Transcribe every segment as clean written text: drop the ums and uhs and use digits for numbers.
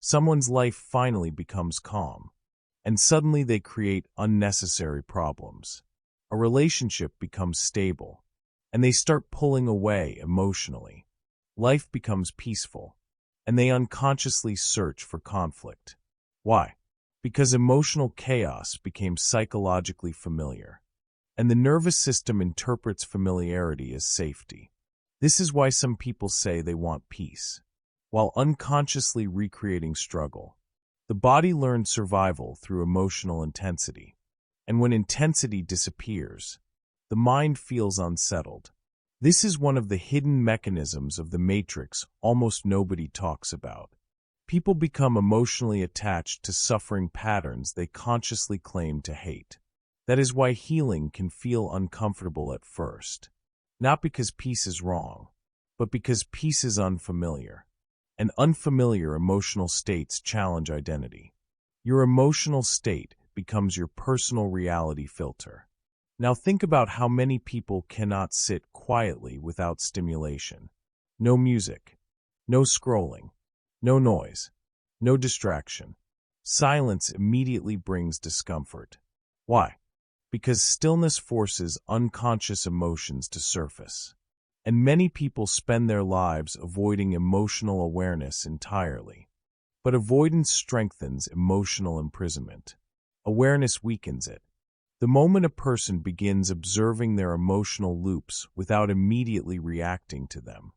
Someone's life finally becomes calm, and suddenly they create unnecessary problems. A relationship becomes stable, and they start pulling away emotionally. Life becomes peaceful, and they unconsciously search for conflict. Why? Because emotional chaos became psychologically familiar, and the nervous system interprets familiarity as safety. This is why some people say they want peace, while unconsciously recreating struggle. The body learns survival through emotional intensity, and when intensity disappears, the mind feels unsettled. This is one of the hidden mechanisms of the matrix almost nobody talks about. People become emotionally attached to suffering patterns they consciously claim to hate. That is why healing can feel uncomfortable at first. Not because peace is wrong, but because peace is unfamiliar. And unfamiliar emotional states challenge identity. Your emotional state becomes your personal reality filter. Now think about how many people cannot sit quietly without stimulation. No music, no scrolling, no noise, no distraction. Silence immediately brings discomfort. Why? Because stillness forces unconscious emotions to surface. And many people spend their lives avoiding emotional awareness entirely. But avoidance strengthens emotional imprisonment. Awareness weakens it. The moment a person begins observing their emotional loops without immediately reacting to them,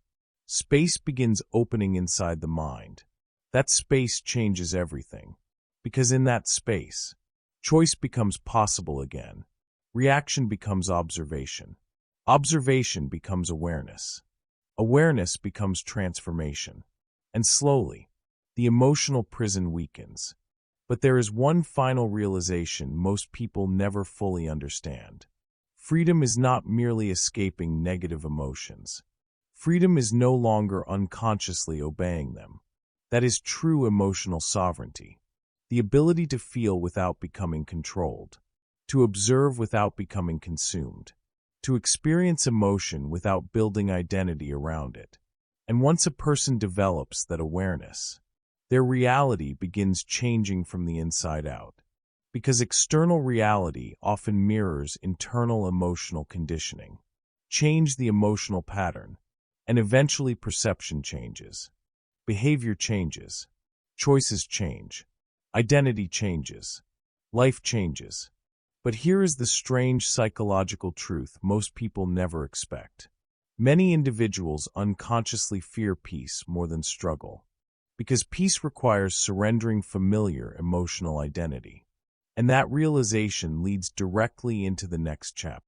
space begins opening inside the mind. That space changes everything, because in that space, choice becomes possible again. Reaction becomes observation. Observation becomes awareness. Awareness becomes transformation. And slowly, the emotional prison weakens. But there is one final realization most people never fully understand. Freedom is not merely escaping negative emotions. Freedom is no longer unconsciously obeying them. That is true emotional sovereignty. The ability to feel without becoming controlled. To observe without becoming consumed. To experience emotion without building identity around it. And once a person develops that awareness, their reality begins changing from the inside out. Because external reality often mirrors internal emotional conditioning. Change the emotional pattern, and eventually perception changes. Behavior changes. Choices change. Identity changes. Life changes. But here is the strange psychological truth most people never expect. Many individuals unconsciously fear peace more than struggle, because peace requires surrendering familiar emotional identity. And that realization leads directly into the next chapter.